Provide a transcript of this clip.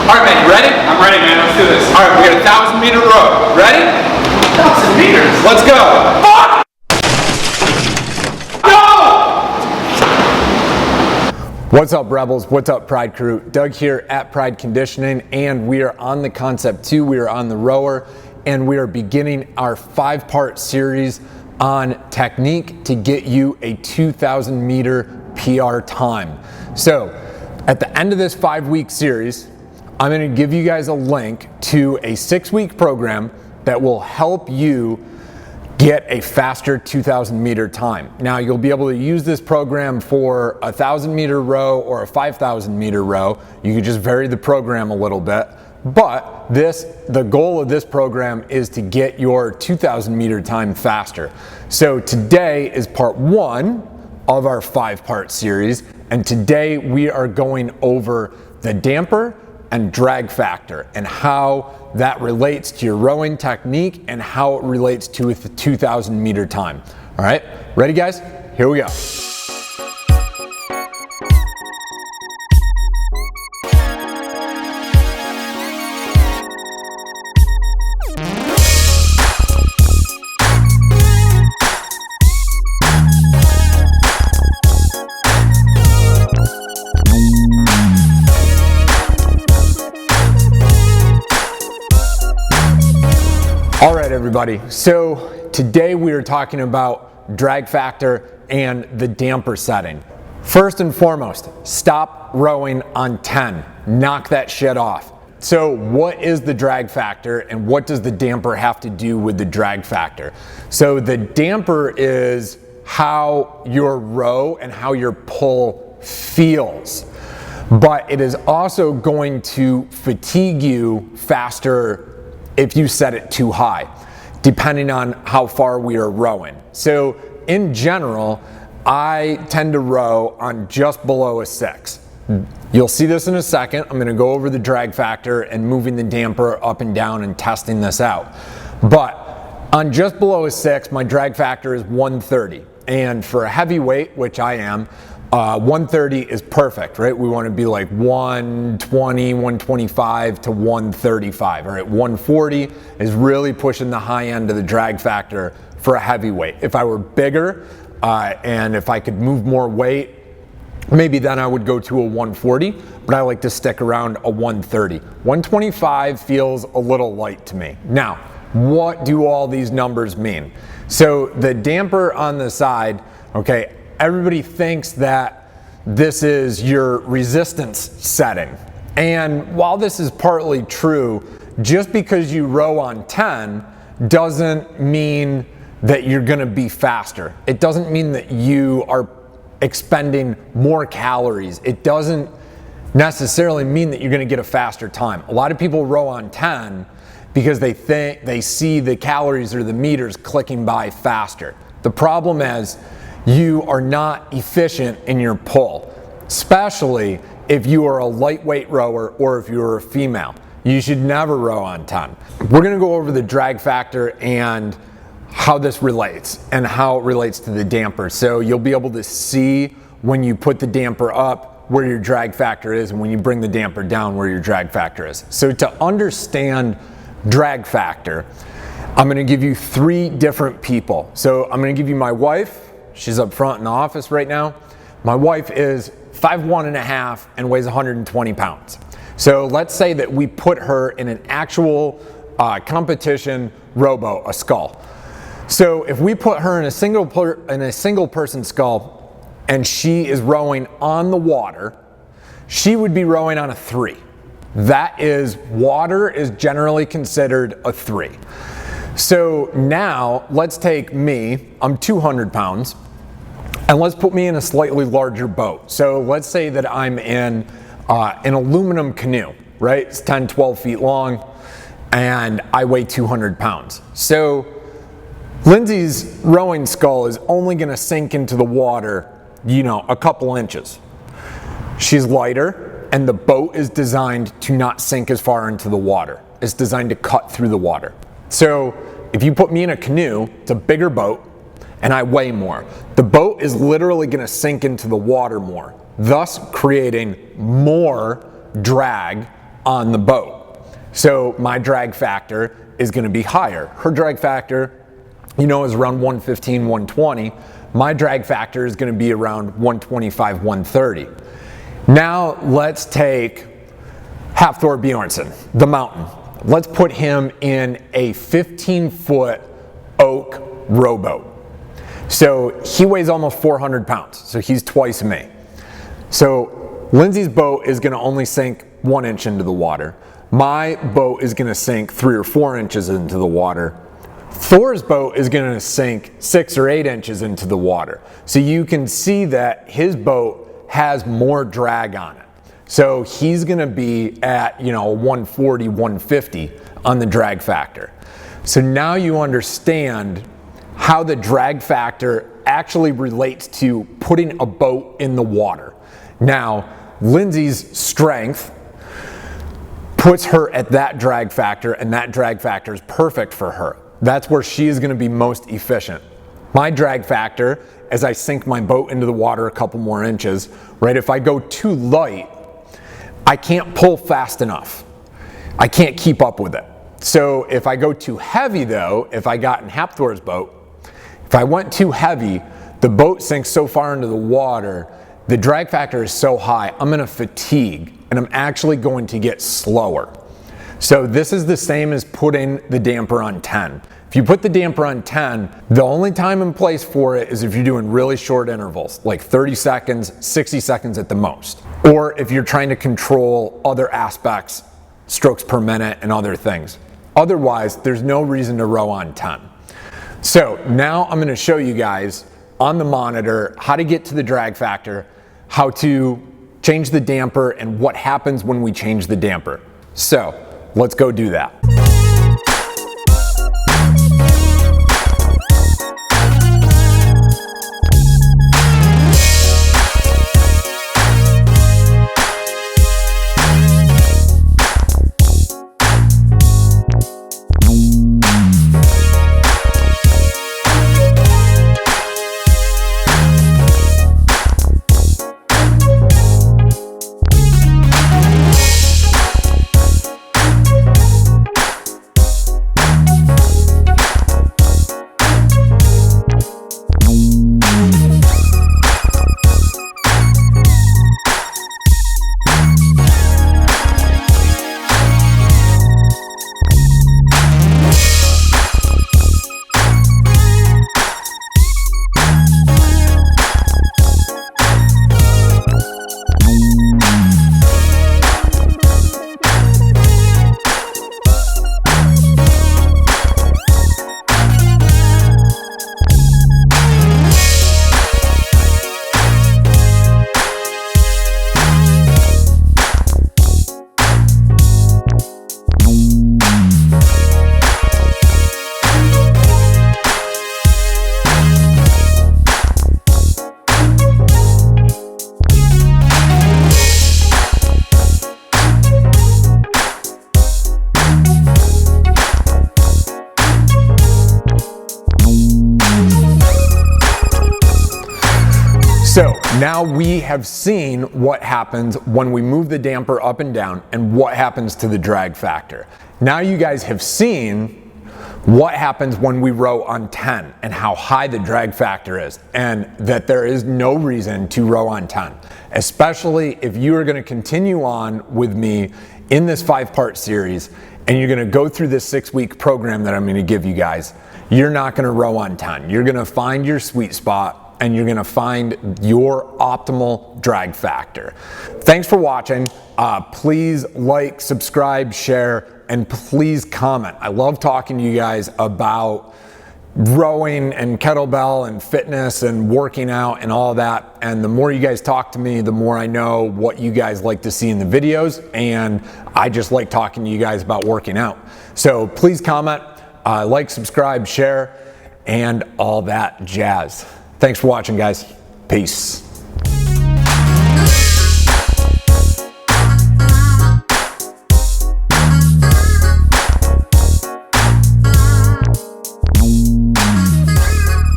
All right, man, you ready? I'm ready, man. Let's do this. All right, we got a 1,000-meter row. Ready? 1,000 meters. Let's go. Fuck! What's up, Rebels? What's up, Pride Crew? Doug here at Pride Conditioning, and we are on the Concept 2. We are on the rower, and we are beginning our 5-part series on technique to get you a 2,000-meter PR time. So, at the end of this 5-week series, I'm going to give you guys a link to a 6-week program that will help you get a faster 2,000-meter time. Now, you'll be able to use this program for a 1,000-meter row or a 5,000-meter row. You can just vary the program a little bit. But the goal of this program is to get your 2,000-meter time faster. So today is part 1 of our 5-part series, and today we are going over the damper and drag factor and how that relates to your rowing technique and how it relates to the 2,000-meter time. All right, ready guys? Here we go. All right, everybody. So today we are talking about drag factor and the damper setting. First and foremost, stop rowing on 10. Knock that shit off. So what is the drag factor and what does the damper have to do with the drag factor? So the damper is how your row and how your pull feels, but it is also going to fatigue you faster if you set it too high, depending on how far we are rowing. So in general, I tend to row on just below a 6. You'll see this in a second. I'm gonna go over the drag factor and moving the damper up and down and testing this out. But on just below a 6, my drag factor is 130. And for a heavyweight, which I am, 130 is perfect, right? We want to be like 120, 125 to 135. All right, 140 is really pushing the high end of the drag factor for a heavyweight. If I were bigger and if I could move more weight, maybe then I would go to a 140, but I like to stick around a 130. 125 feels a little light to me. Now, what do all these numbers mean? So the damper on the side, okay, everybody thinks that this is your resistance setting. And while this is partly true, just because you row on 10 doesn't mean that you're gonna be faster. It doesn't mean that you are expending more calories. It doesn't necessarily mean that you're gonna get a faster time. A lot of people row on 10 because they see the calories or the meters clicking by faster. The problem is, you are not efficient in your pull, especially if you are a lightweight rower or if you're a female. You should never row on 10. We're gonna go over the drag factor and how this relates and how it relates to the damper. So you'll be able to see when you put the damper up where your drag factor is and when you bring the damper down where your drag factor is. So to understand drag factor, I'm gonna give you 3 different people. So I'm gonna give you my wife. She's up front in the office right now. My wife is 5'1.5" and weighs 120 pounds. So let's say that we put her in an actual competition rowboat, a scull. So if we put her in a single person scull and she is rowing on the water, she would be rowing on a 3. That is, water is generally considered a 3. So now let's take me, I'm 200 pounds, and let's put me in a slightly larger boat. So let's say that I'm in an aluminum canoe, right? It's 10, 12 feet long, and I weigh 200 pounds. So Lindsay's rowing scull is only gonna sink into the water, a couple inches. She's lighter, and the boat is designed to not sink as far into the water. It's designed to cut through the water. So if you put me in a canoe, it's a bigger boat, and I weigh more. The boat is literally gonna sink into the water more, thus creating more drag on the boat. So my drag factor is going to be higher. Her drag factor, is around 115, 120. My drag factor is going to be around 125, 130. Now let's take Hafthor Bjornsson, the mountain. Let's put him in a 15-foot oak rowboat. So he weighs almost 400 pounds, so he's twice me. So Lindsay's boat is going to only sink 1 inch into the water. My boat is going to sink 3 or 4 inches into the water. Thor's boat is going to sink 6 or 8 inches into the water. So you can see that his boat has more drag on it. So he's going to be at, 140, 150 on the drag factor. So now you understand how the drag factor actually relates to putting a boat in the water. Now, Lindsay's strength puts her at that drag factor, and that drag factor is perfect for her. That's where she is going to be most efficient. My drag factor, as I sink my boat into the water a couple more inches, right? If I go too light, I can't pull fast enough. I can't keep up with it. So if I go too heavy though, if I got in Hafthor's boat, if I went too heavy, the boat sinks so far into the water, the drag factor is so high, I'm going to fatigue and I'm actually going to get slower. So this is the same as putting the damper on 10. If you put the damper on 10, the only time and place for it is if you're doing really short intervals, like 30 seconds, 60 seconds at the most. Or if you're trying to control other aspects, strokes per minute and other things. Otherwise, there's no reason to row on 10. So now I'm going to show you guys on the monitor how to get to the drag factor, how to change the damper, and what happens when we change the damper. So let's go do that. So now we have seen what happens when we move the damper up and down and what happens to the drag factor. Now you guys have seen what happens when we row on 10 and how high the drag factor is, and that there is no reason to row on 10, especially if you are going to continue on with me in this 5-part series and you're going to go through this 6-week program that I'm going to give you guys. You're not going to row on 10. You're going to find your sweet spot and you're going to find your optimal drag factor. Thanks for watching. Please like, subscribe, share, and please comment. I love talking to you guys about rowing and kettlebell and fitness and working out and all that. And the more you guys talk to me, the more I know what you guys like to see in the videos. And I just like talking to you guys about working out. So please comment, like, subscribe, share, and all that jazz. Thanks for watching, guys. Peace.